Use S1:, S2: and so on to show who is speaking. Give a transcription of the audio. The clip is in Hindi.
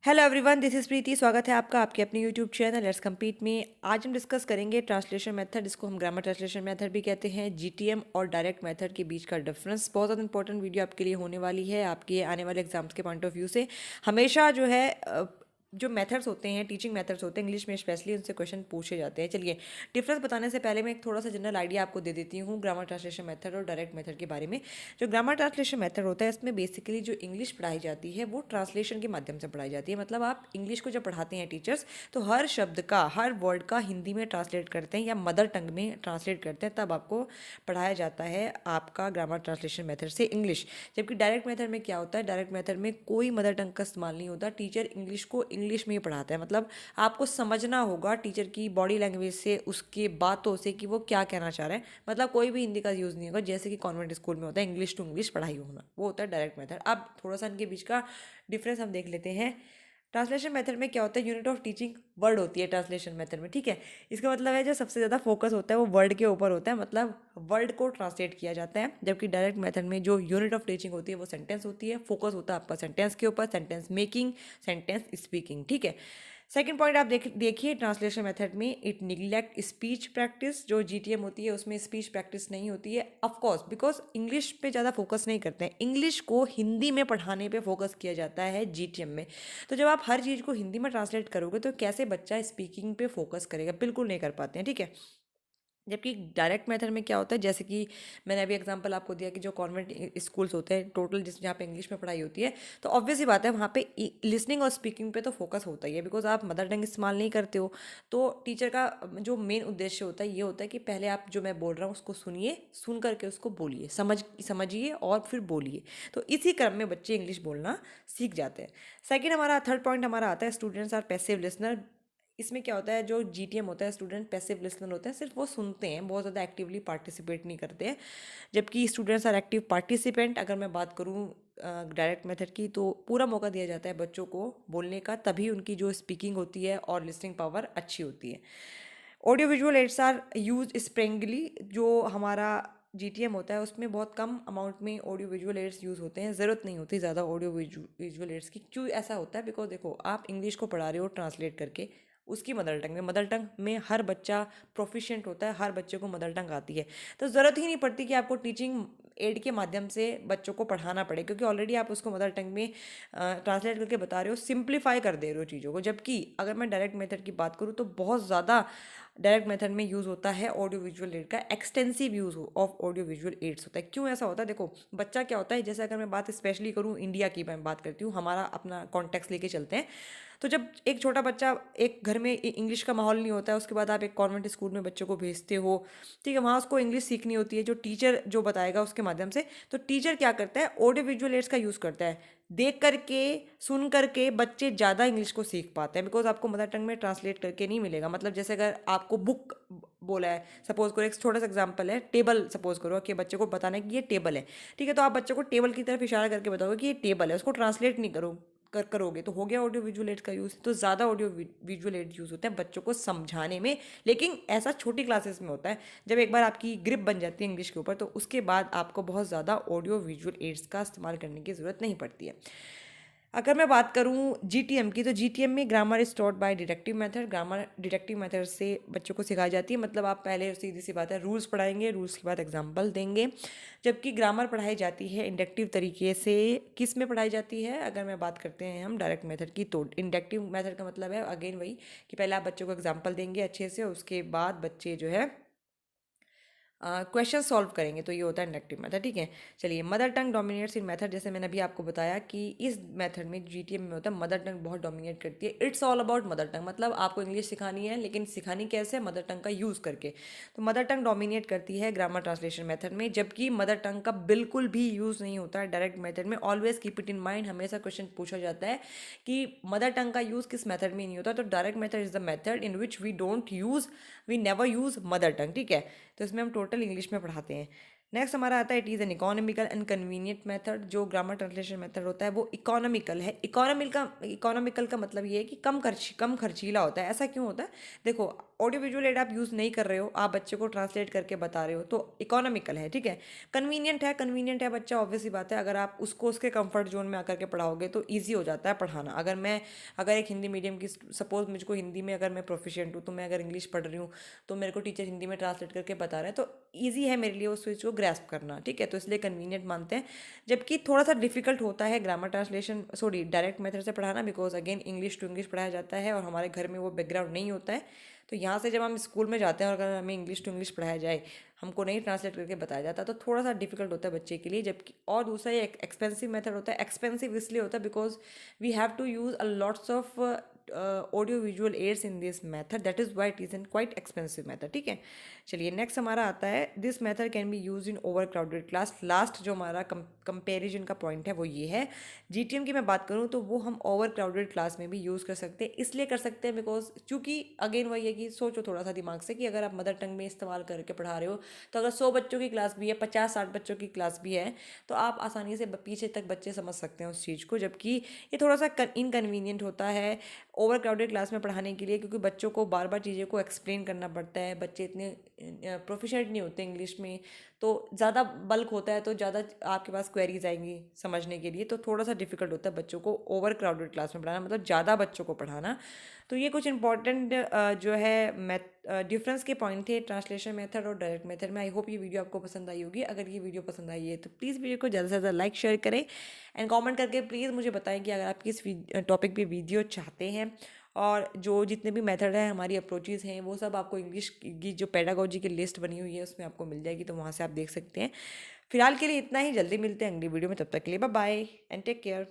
S1: हेलो एवरीवन, दिस इज़ प्रीति। स्वागत है आपका आपके अपने यूट्यूब चैनल लेट्स कम्पीट में। आज हम डिस्कस करेंगे ट्रांसलेशन मेथड, जिसको हम ग्रामर ट्रांसलेशन मेथड भी कहते हैं, जीटीएम और डायरेक्ट मेथड के बीच का डिफरेंस। बहुत ज़्यादा इंपॉर्टेंट वीडियो आपके लिए होने वाली है, आपके आने वाले एग्जाम्स के पॉइंट ऑफ व्यू से। हमेशा जो है जो मेथड्स होते हैं, टीचिंग मेथड्स होते हैं इंग्लिश में स्पेशली, उनसे क्वेश्चन पूछे जाते हैं। चलिए, डिफरेंस बताने से पहले मैं एक थोड़ा सा जनरल आइडिया आपको दे देती हूँ ग्रामर ट्रांसलेशन मेथड और डायरेक्ट मेथड के बारे में। जो ग्रामर ट्रांसलेशन मेथड होता है, इसमें बेसिकली जो इंग्लिश पढ़ाई जाती है वो ट्रांसलेशन के माध्यम से पढ़ाई जाती है। मतलब आप इंग्लिश को जब पढ़ाते हैं टीचर्स, तो हर शब्द का, हर वर्ड का हिंदी में ट्रांसलेट करते हैं या मदर टंग में ट्रांसलेट करते हैं, तब आपको पढ़ाया जाता है आपका ग्रामर ट्रांसलेशन मेथड से इंग्लिश। जबकि डायरेक्ट मेथड में क्या होता है, डायरेक्ट मेथड में कोई मदर टंग का इस्तेमाल नहीं होता, टीचर इंग्लिश को इंग्लिश में ही पढ़ाता है। मतलब आपको समझना होगा टीचर की बॉडी लैंग्वेज से, उसके बातों से, कि वो क्या कहना चाह रहे हैं। मतलब कोई भी हिंदी का यूज़ नहीं होगा, जैसे कि कॉन्वेंट स्कूल में होता है इंग्लिश टू इंग्लिश पढ़ाई होना, वो होता है डायरेक्ट मेथड। अब थोड़ा सा इनके बीच का डिफरेंस हम देख लेते हैं। ट्रांसलेशन मेथड में क्या होता है, यूनिट ऑफ टीचिंग वर्ड होती है ट्रांसलेशन मेथड में, ठीक है। इसका मतलब है जो सबसे ज़्यादा फोकस होता है वो वर्ड के ऊपर होता है, मतलब वर्ड को ट्रांसलेट किया जाता है। जबकि डायरेक्ट मेथड में जो यूनिट ऑफ टीचिंग होती है वो सेंटेंस होती है, फोकस होता है आपका सेंटेंस के ऊपर, सेंटेंस मेकिंग, सेंटेंस स्पीकिंग, ठीक है। सेकंड पॉइंट आप देखिए ट्रांसलेशन मेथड में, इट निग्लेक्ट स्पीच प्रैक्टिस। जो जीटीएम होती है उसमें स्पीच प्रैक्टिस नहीं होती है, ऑफ कोर्स बिकॉज इंग्लिश पे ज़्यादा फोकस नहीं करते हैं, इंग्लिश को हिंदी में पढ़ाने पे फोकस किया जाता है जीटीएम में। तो जब आप हर चीज़ को हिंदी में ट्रांसलेट करोगे तो कैसे बच्चा स्पीकिंग पे फोकस करेगा, बिल्कुल नहीं कर पाते हैं, ठीक है। जबकि डायरेक्ट मेथड में क्या होता है, जैसे कि मैंने अभी एग्जांपल आपको दिया कि जो कॉन्वेंट स्कूल्स होते हैं टोटल, जिस जहाँ पे इंग्लिश में पढ़ाई होती है, तो ऑब्वियस ही बात है वहाँ पे लिसनिंग और स्पीकिंग पे तो फोकस होता ही है, बिकॉज आप मदर टंग इस्तेमाल नहीं करते हो। तो टीचर का जो मेन उद्देश्य होता है ये होता है कि पहले आप जो मैं बोल रहा हूँ उसको सुनिए, सुन करके उसको बोलिए, समझिए और फिर बोलिए। तो इसी क्रम में बच्चे इंग्लिश बोलना सीख जाते हैं। सेकेंड, हमारा थर्ड पॉइंट हमारा आता है स्टूडेंट्स आर पैसिव लिसनर। इसमें क्या होता है, जो जीटीएम होता है स्टूडेंट पैसिव लिसनर होते हैं, सिर्फ वो सुनते हैं, बहुत ज़्यादा एक्टिवली पार्टिसिपेट नहीं करते हैं। जबकि स्टूडेंट्स आर एक्टिव पार्टिसिपेंट। अगर मैं बात करूँ डायरेक्ट मेथड की, तो पूरा मौका दिया जाता है बच्चों को बोलने का, तभी उनकी जो स्पीकिंग होती है और लिसनिंग पावर अच्छी होती है। Audio visual aids are used sparingly. जो हमारा जीटीएम होता है उसमें बहुत कम अमाउंट में ऑडियो विजुअल एड्स यूज़ होते हैं, ज़रूरत नहीं होती ज़्यादा ऑडियो विजुअल एड्स की। क्यों ऐसा होता है, बिकॉज देखो आप इंग्लिश को पढ़ा रहे हो ट्रांसलेट करके उसकी मदर टंग में हर बच्चा प्रोफिशिएंट होता है, हर बच्चे को मदर टंग आती है। तो ज़रूरत ही नहीं पड़ती कि आपको टीचिंग एड के माध्यम से बच्चों को पढ़ाना पड़े, क्योंकि ऑलरेडी आप उसको मदर टंग में ट्रांसलेट करके बता रहे हो, सिंप्लीफाई कर दे रहे हो चीज़ों को। जबकि अगर मैं डायरेक्ट मेथड की बात करूँ तो बहुत ज़्यादा डायरेक्ट मेथड में यूज़ होता है ऑडियो विजुअल एड का, extensive use of audio visual ads होता है। क्यों ऐसा होता है, देखो बच्चा क्या होता है, जैसे अगर मैं बात स्पेशली करूँ इंडिया की, मैं बात करती हूँ, हमारा अपना कॉन्टेक्स्ट लेके चलते हैं। तो जब एक छोटा बच्चा, एक घर में इंग्लिश का माहौल नहीं होता है, उसके बाद आप एक कॉन्वेंट स्कूल में बच्चों को भेजते हो, ठीक है, वहाँ उसको इंग्लिश सीखनी होती है जो टीचर जो बताएगा उसके माध्यम से। तो टीचर क्या करता है, ऑडियो विजुअल एड्स का यूज़ करता है। देख करके, सुन करके बच्चे ज़्यादा इंग्लिश को सीख पाते हैं, बिकॉज आपको मदर टंग में ट्रांसलेट करके नहीं मिलेगा। मतलब जैसे अगर आपको बुक बोला है, सपोज करो, एक छोटा सा एग्जांपल है, टेबल सपोज करो कि बच्चे को बताना है कि ये टेबल है, ठीक है, तो आप बच्चे को टेबल की तरफ इशारा करके बताओगे कि ये टेबल है, उसको ट्रांसलेट नहीं करोगे, तो हो गया ऑडियो विजुअल एड का यूज़। तो ज़्यादा ऑडियो विजुअल एड यूज़ होते हैं बच्चों को समझाने में, लेकिन ऐसा छोटी क्लासेस में होता है। जब एक बार आपकी ग्रिप बन जाती है इंग्लिश के ऊपर, तो उसके बाद आपको बहुत ज़्यादा ऑडियो विजुअल एड्स का इस्तेमाल करने की ज़रूरत नहीं पड़ती है। अगर मैं बात करूँ जीटीएम की, तो जीटीएम में grammar is taught by deductive method. Grammar deductive method से बच्चों को सिखाई जाती है। मतलब आप पहले सीधी सी बात है, रूल्स पढ़ाएंगे, रूल्स के बाद एग्जाम्पल देंगे। जबकि ग्रामर पढ़ाई जाती है इंडक्टिव तरीके से। किस में पढ़ाई जाती है, अगर मैं बात करते हैं हम डायरेक्ट मेथड की, तो इंडक्टिव मेथड का मतलब है अगेन वही, कि पहले आप बच्चों को एग्जाम्पल देंगे अच्छे से, उसके बाद बच्चे जो है क्वेश्चन सॉल्व करेंगे, तो ये होता है इंडक्टिव मेथड, ठीक है। चलिए, मदर टंग डोमिनेट्स इन मेथड। जैसे मैंने अभी आपको बताया कि इस मेथड में जीटीएम में होता है मदर टंग बहुत डोमिनेट करती है। It's all about mother tongue, मतलब आपको इंग्लिश सिखानी है, लेकिन सिखानी कैसे, मदर टंग का यूज़ करके। तो मदर टंग डोमिनेट करती है ग्रामर ट्रांसलेशन मेथड में, जबकि मदर टंग का बिल्कुल भी यूज़ नहीं होता है डायरेक्ट मेथड में। Always keep it in mind, हमेशा क्वेश्चन पूछा जाता है कि मदर टंग का यूज़ किस मेथड में नहीं होता। तो direct method is the method in which we never use mother tongue, ठीक है। तो इसमें हम टोटल इंग्लिश में पढ़ाते हैं। नेक्स्ट हमारा आता है it is N economical and convenient method. जो ग्रामर ट्रांसलेशन मेथड होता है वो इकोनॉमिकल है। इकोनॉमिकल का मतलब ये है कि कम खर्चीला होता है। ऐसा क्यों होता है, देखो ऑडियो विजुअल एड आप यूज़ नहीं कर रहे हो, आप बच्चे को ट्रांसलेट करके बता रहे हो, तो इकोनॉमिकल है, ठीक है। कन्वीनियंट है बच्चा, ऑब्वियस सी बात है। अगर आप उसको उसके कंफर्ट जोन में आकर के पढ़ाओगे तो ईजी हो जाता है पढ़ाना। अगर एक हिंदी मीडियम की, सपोज मुझको हिंदी में अगर मैं प्रोफिशिएंट हूँ, तो मैं अगर इंग्लिश पढ़ रही हूँ, तो मेरे को टीचर हिंदी में ट्रांसलेट करके बता रहे हैं, तो ईजी है मेरे लिए उस चीज़ को ग्रैस्प करना, ठीक है। तो इसलिए कन्वीनियंट मानते हैं। जबकि थोड़ा सा डिफिकल्ट होता है grammar translation, sorry, direct method से पढ़ाना, because again English to English पढ़ाया जाता है और हमारे घर में वो बैकग्राउंड नहीं होता है। तो यहाँ से जब हम स्कूल में जाते हैं और अगर हमें इंग्लिश टू इंग्लिश पढ़ाया जाए, हमको नहीं ट्रांसलेट करके बताया जाता, तो थोड़ा सा डिफिकल्ट होता है बच्चे के लिए। जबकि और दूसरा ये एक्सपेंसिव मेथड होता है। एक्सपेंसिव इसलिए होता है because we have to use a lots of audio visual aids in this method, that is why it is an quite expensive method, ठीक है। चलिए नेक्स्ट हमारा आता है, this method can be use in over crowded class. Last जो हमारा कंपेरिजन का पॉइंट है वो ये है, जीटीएम की मैं बात करूँ तो वो हम ओवर क्राउडेड क्लास में भी यूज़ कर सकते हैं। इसलिए कर सकते हैं बिकॉज चूँकि अगेन वही है कि सोचो थोड़ा सा दिमाग से कि अगर आप मदर टंग में इस्तेमाल करके पढ़ा रहे हो, तो अगर 100 बच्चों की क्लास भी है, 50-60 बच्चों की क्लास भी है, तो आप आसानी से पीछे तक बच्चे समझ सकते हैं उस चीज़ को। जबकि ये थोड़ा सा इनकन्वीनियंट होता है ओवर क्राउडेड क्लास में पढ़ाने के लिए, क्योंकि बच्चों को बार बार चीज़ों को एक्सप्लेन करना पड़ता है। बच्चे इतने प्रोफिशिएंट नहीं होते इंग्लिश में, तो ज़्यादा बल्क होता है, तो ज़्यादा आपके पास क्वेरीज आएंगी समझने के लिए, तो थोड़ा सा डिफिकल्ट होता है बच्चों को ओवर क्राउडेड क्लास में पढ़ाना, मतलब ज़्यादा बच्चों को पढ़ाना। तो ये कुछ इंपॉर्टेंट जो है डिफरेंस के पॉइंट थे ट्रांसलेशन मेथड और डायरेक्ट मेथड में। आई होप ये वीडियो आपको पसंद आई होगी। अगर ये वीडियो पसंद आई है तो प्लीज़ वीडियो को ज़्यादा से ज़्यादा लाइक शेयर करें एंड कमेंट करके प्लीज़ मुझे बताएं कि अगर आप किस टॉपिक पे वीडियो चाहते हैं। और जो जितने भी मेथड हैं, हमारी अप्रोचेज़ हैं, वो सब आपको इंग्लिश की जो पेडागोजी की लिस्ट बनी हुई है उसमें आपको मिल जाएगी, तो वहाँ से आप देख सकते हैं। फिलहाल के लिए इतना ही, जल्दी मिलते हैं अगली वीडियो में, तब तक के लिए bye bye and take care.